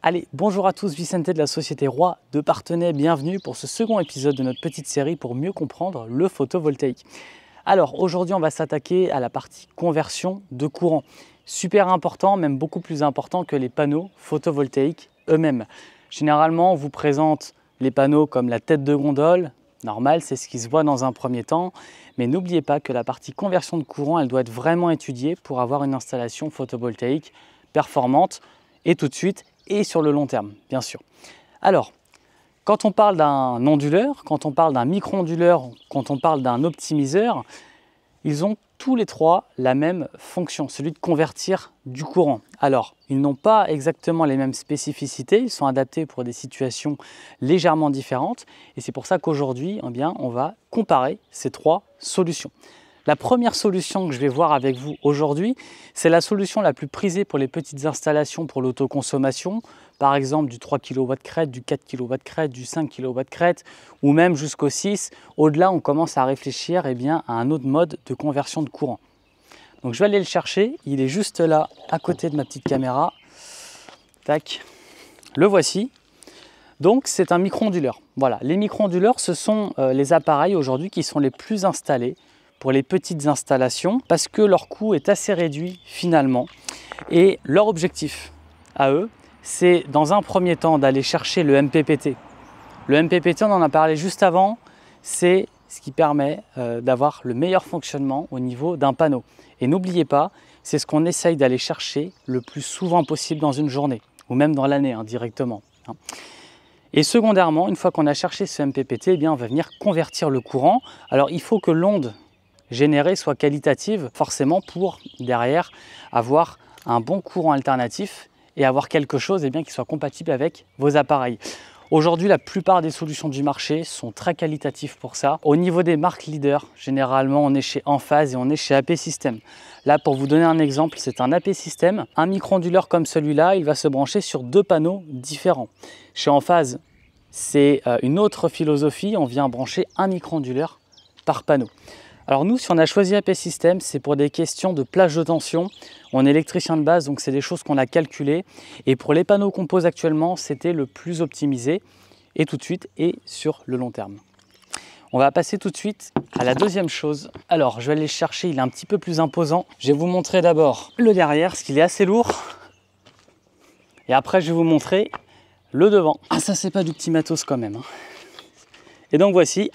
Allez, bonjour à tous, Vicente de la société Roi de Parthenay, bienvenue pour ce second épisode de notre petite série pour mieux comprendre le photovoltaïque. Alors aujourd'hui on va s'attaquer à la partie conversion de courant. Super important, même beaucoup plus important que les panneaux photovoltaïques eux-mêmes. Généralement on vous présente les panneaux comme la tête de gondole, normal, c'est ce qui se voit dans un premier temps, mais n'oubliez pas que la partie conversion de courant elle doit être vraiment étudiée pour avoir une installation photovoltaïque performante et tout de suite et sur le long terme, bien sûr. Alors, quand on parle d'un onduleur, quand on parle d'un micro-onduleur, quand on parle d'un optimiseur, ils ont tous les trois la même fonction, celui de convertir du courant. Alors, ils n'ont pas exactement les mêmes spécificités, ils sont adaptés pour des situations légèrement différentes et c'est pour ça qu'aujourd'hui, on va comparer ces trois solutions. La première solution que je vais voir avec vous aujourd'hui, c'est la solution la plus prisée pour les petites installations pour l'autoconsommation, par exemple du 3 kW crête, du 4 kW crête, du 5 kW crête ou même jusqu'au 6. Au-delà, on commence à réfléchir à un autre mode de conversion de courant. Donc je vais aller le chercher, il est juste là à côté de ma petite caméra. Tac, le voici. Donc c'est un micro-onduleur. Voilà, les micro-onduleurs, ce sont les appareils aujourd'hui qui sont les plus installés pour les petites installations parce que leur coût est assez réduit finalement et leur objectif à eux c'est dans un premier temps d'aller chercher le MPPT. Le MPPT, on en a parlé juste avant, c'est ce qui permet d'avoir le meilleur fonctionnement au niveau d'un panneau. Et n'oubliez pas, c'est ce qu'on essaye d'aller chercher le plus souvent possible dans une journée ou même dans l'année directement. Et secondairement, une fois qu'on a cherché ce MPPT, on va venir convertir le courant. Alors il faut que l'onde générée soit qualitative forcément pour derrière avoir un bon courant alternatif et avoir quelque chose qui soit compatible avec vos appareils. Aujourd'hui, la plupart des solutions du marché sont très qualitatives pour ça. Au niveau des marques leaders, généralement, on est chez Enphase et on est chez AP System. Là, pour vous donner un exemple, c'est un AP System. Un micro-onduleur comme celui-là, il va se brancher sur deux panneaux différents. Chez Enphase, c'est une autre philosophie. On vient brancher un micro-onduleur par panneau. Alors nous, si on a choisi AP System, c'est pour des questions de plage de tension. On est électricien de base, donc c'est des choses qu'on a calculées. Et pour les panneaux qu'on pose actuellement, c'était le plus optimisé, et tout de suite, et sur le long terme. On va passer tout de suite à la deuxième chose. Alors, je vais aller le chercher, il est un petit peu plus imposant. Je vais vous montrer d'abord le derrière, parce qu'il est assez lourd. Et après, je vais vous montrer le devant. Ah, ça, c'est pas du petit matos quand même. Et donc, voici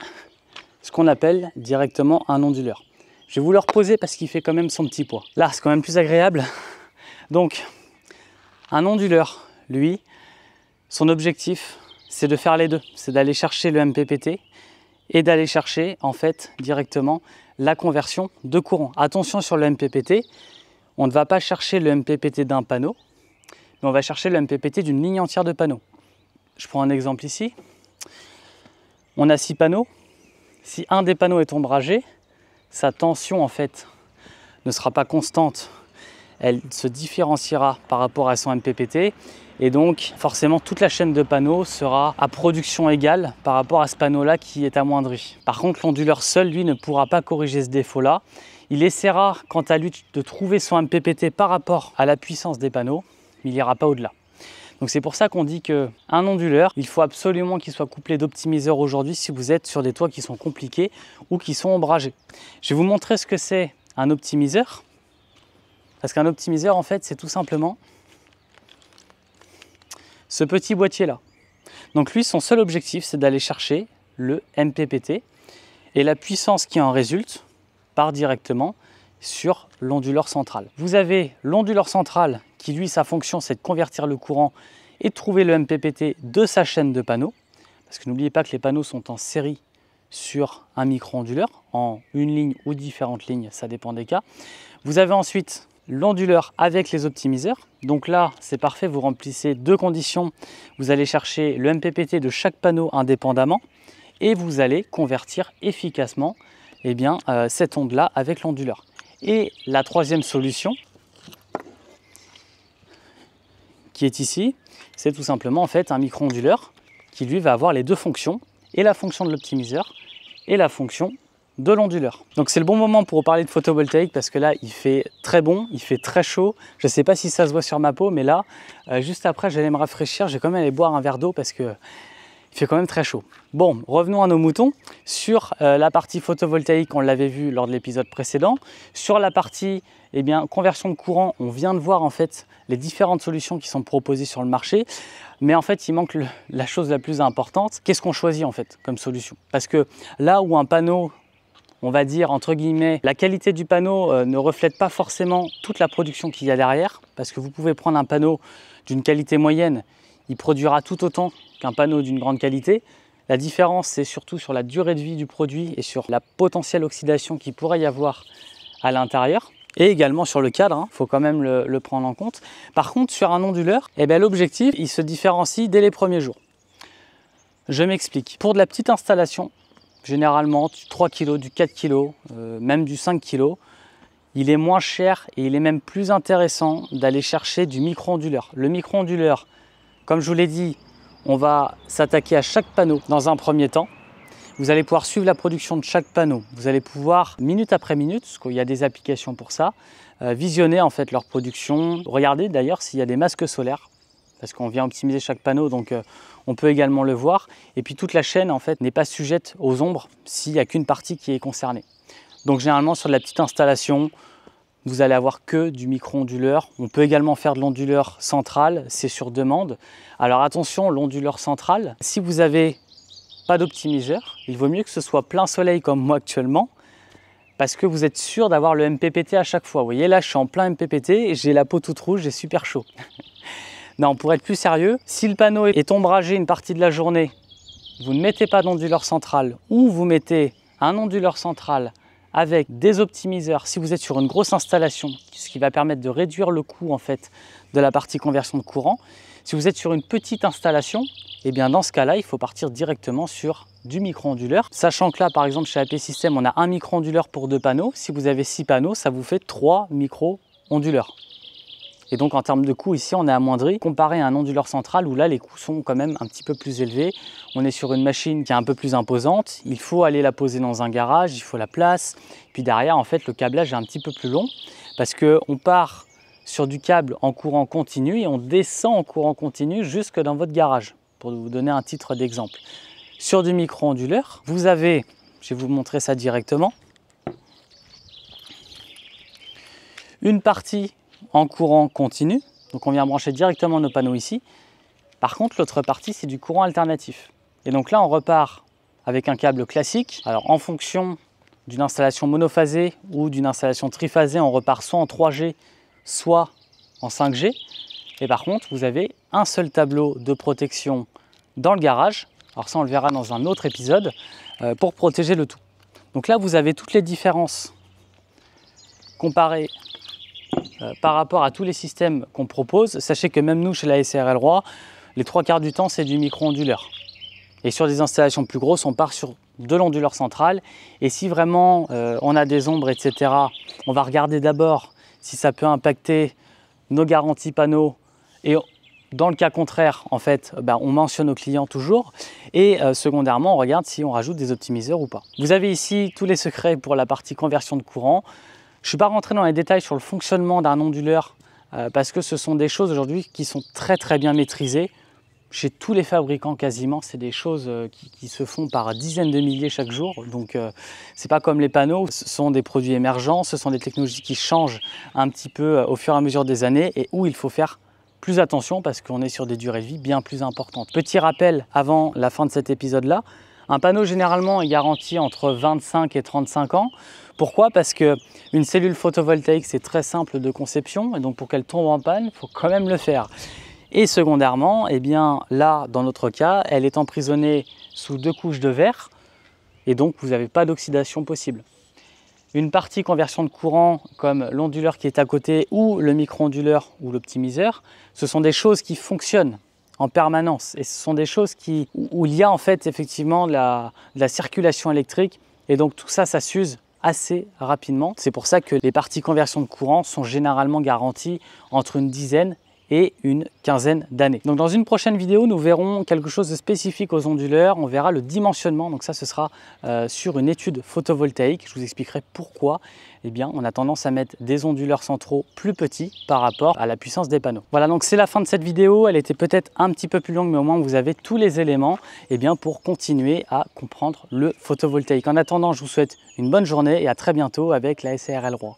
ce qu'on appelle directement un onduleur. Je vais vous le reposer parce qu'il fait quand même son petit poids. Là, c'est quand même plus agréable. Donc, un onduleur, lui, son objectif, c'est de faire les deux. C'est d'aller chercher le MPPT et d'aller chercher, en fait, directement la conversion de courant. Attention sur le MPPT, on ne va pas chercher le MPPT d'un panneau, mais on va chercher le MPPT d'une ligne entière de panneaux. Je prends un exemple ici. On a 6 panneaux. Si un des panneaux est ombragé, sa tension en fait ne sera pas constante, elle se différenciera par rapport à son MPPT et donc forcément toute la chaîne de panneaux sera à production égale par rapport à ce panneau-là qui est amoindri. Par contre, l'onduleur seul, lui, ne pourra pas corriger ce défaut-là. Il essaiera quant à lui de trouver son MPPT par rapport à la puissance des panneaux, mais il n'ira pas au-delà. Donc c'est pour ça qu'on dit qu'un onduleur, il faut absolument qu'il soit couplé d'optimiseurs aujourd'hui si vous êtes sur des toits qui sont compliqués ou qui sont ombragés. Je vais vous montrer ce que c'est un optimiseur. Parce qu'un optimiseur, en fait, c'est tout simplement ce petit boîtier-là. Donc lui, son seul objectif, c'est d'aller chercher le MPPT et la puissance qui en résulte part directement sur l'onduleur central. Vous avez l'onduleur central qui, lui, sa fonction, c'est de convertir le courant et de trouver le MPPT de sa chaîne de panneaux. Parce que n'oubliez pas que les panneaux sont en série sur un micro-onduleur, en une ligne ou différentes lignes, ça dépend des cas. Vous avez ensuite l'onduleur avec les optimiseurs. Donc là, c'est parfait, vous remplissez deux conditions. Vous allez chercher le MPPT de chaque panneau indépendamment et vous allez convertir efficacement cette onde-là avec l'onduleur. Et la troisième solution, qui est ici, c'est tout simplement en fait un micro-onduleur qui lui va avoir les deux fonctions, et la fonction de l'optimiseur et la fonction de l'onduleur. Donc c'est le bon moment pour parler de photovoltaïque parce que là il fait très bon, il fait très chaud. Je ne sais pas si ça se voit sur ma peau, mais là juste après j'allais me rafraîchir, j'ai quand même allé boire un verre d'eau parce que il fait quand même très chaud. Bon, revenons à nos moutons. Sur la partie photovoltaïque, on l'avait vu lors de l'épisode précédent. Sur la partie conversion de courant, on vient de voir en fait les différentes solutions qui sont proposées sur le marché. Mais en fait, il manque la chose la plus importante. Qu'est-ce qu'on choisit en fait comme solution? Parce que là où un panneau, on va dire entre guillemets, la qualité du panneau ne reflète pas forcément toute la production qu'il y a derrière. Parce que vous pouvez prendre un panneau d'une qualité moyenne, il produira tout autant qu'un panneau d'une grande qualité. La différence, c'est surtout sur la durée de vie du produit et sur la potentielle oxydation qu'il pourrait y avoir à l'intérieur. Et également sur le cadre, faut quand même le prendre en compte. Par contre, sur un onduleur, l'objectif, il se différencie dès les premiers jours. Je m'explique. Pour de la petite installation, généralement du 3 kg, du 4 kg, même du 5 kg, il est moins cher et il est même plus intéressant d'aller chercher du micro-onduleur. Le micro-onduleur, comme je vous l'ai dit, on va s'attaquer à chaque panneau dans un premier temps. Vous allez pouvoir suivre la production de chaque panneau. Vous allez pouvoir, minute après minute, parce qu'il y a des applications pour ça, visionner en fait leur production. Regardez d'ailleurs s'il y a des masques solaires, parce qu'on vient optimiser chaque panneau, donc on peut également le voir. Et puis toute la chaîne en fait n'est pas sujette aux ombres s'il n'y a qu'une partie qui est concernée. Donc généralement sur de la petite installation, vous allez avoir que du micro-onduleur. On peut également faire de l'onduleur central, c'est sur demande. Alors attention, l'onduleur central, si vous n'avez pas d'optimiseur, il vaut mieux que ce soit plein soleil comme moi actuellement, parce que vous êtes sûr d'avoir le MPPT à chaque fois. Vous voyez, là je suis en plein MPPT et j'ai la peau toute rouge, j'ai super chaud. Non, pour être plus sérieux, si le panneau est ombragé une partie de la journée, vous ne mettez pas d'onduleur central ou vous mettez un onduleur central avec des optimiseurs, si vous êtes sur une grosse installation, ce qui va permettre de réduire le coût en fait de la partie conversion de courant. Si vous êtes sur une petite installation, dans ce cas-là, il faut partir directement sur du micro-onduleur. Sachant que là, par exemple, chez AP System, on a un micro-onduleur pour 2 panneaux. Si vous avez 6 panneaux, ça vous fait 3 micro-onduleurs. Et donc en termes de coûts, ici on est amoindri comparé à un onduleur central où là les coûts sont quand même un petit peu plus élevés. On est sur une machine qui est un peu plus imposante, il faut aller la poser dans un garage, il faut la place. Puis derrière en fait le câblage est un petit peu plus long parce qu'on part sur du câble en courant continu et on descend en courant continu jusque dans votre garage, pour vous donner un titre d'exemple. Sur du micro-onduleur, vous avez, je vais vous montrer ça directement, une partie en courant continu, donc on vient brancher directement nos panneaux ici. Par contre, l'autre partie, c'est du courant alternatif. Et donc là, on repart avec un câble classique. Alors en fonction d'une installation monophasée ou d'une installation triphasée, on repart soit en 3G, soit en 5G. Et par contre, vous avez un seul tableau de protection dans le garage. Alors ça, on le verra dans un autre épisode, pour protéger le tout. Donc là, vous avez toutes les différences comparées par rapport à tous les systèmes qu'on propose. Sachez que même nous, chez la SARL Roi, les 3/4 du temps, c'est du micro-onduleur. Et sur des installations plus grosses, on part sur de l'onduleur central. Et si vraiment on a des ombres, etc., on va regarder d'abord si ça peut impacter nos garanties panneaux. Et dans le cas contraire, en fait, on mentionne aux clients toujours. Et secondairement, on regarde si on rajoute des optimiseurs ou pas. Vous avez ici tous les secrets pour la partie conversion de courant. Je ne suis pas rentré dans les détails sur le fonctionnement d'un onduleur parce que ce sont des choses aujourd'hui qui sont très très bien maîtrisées. Chez tous les fabricants quasiment, c'est des choses qui se font par dizaines de milliers chaque jour. Donc c'est pas comme les panneaux, ce sont des produits émergents, ce sont des technologies qui changent un petit peu au fur et à mesure des années et où il faut faire plus attention parce qu'on est sur des durées de vie bien plus importantes. Petit rappel avant la fin de cet épisode-là, un panneau généralement est garanti entre 25 et 35 ans. Pourquoi? Parce qu'une cellule photovoltaïque, c'est très simple de conception et donc pour qu'elle tombe en panne, il faut quand même le faire. Et secondairement, là, dans notre cas, elle est emprisonnée sous 2 couches de verre et donc vous n'avez pas d'oxydation possible. Une partie conversion de courant comme l'onduleur qui est à côté ou le micro-onduleur ou l'optimiseur, ce sont des choses qui fonctionnent en permanence et ce sont des choses où il y a en fait effectivement de la circulation électrique et donc tout ça, ça s'use assez rapidement. C'est pour ça que les parties conversion de courant sont généralement garanties entre une dizaine et une quinzaine d'années. Donc dans une prochaine vidéo, nous verrons quelque chose de spécifique aux onduleurs. On verra le dimensionnement. Donc ça, ce sera sur une étude photovoltaïque. Je vous expliquerai pourquoi on a tendance à mettre des onduleurs centraux plus petits par rapport à la puissance des panneaux. Voilà, donc c'est la fin de cette vidéo. Elle était peut-être un petit peu plus longue, mais au moins vous avez tous les éléments pour continuer à comprendre le photovoltaïque. En attendant, je vous souhaite une bonne journée et à très bientôt avec la SARL Roi.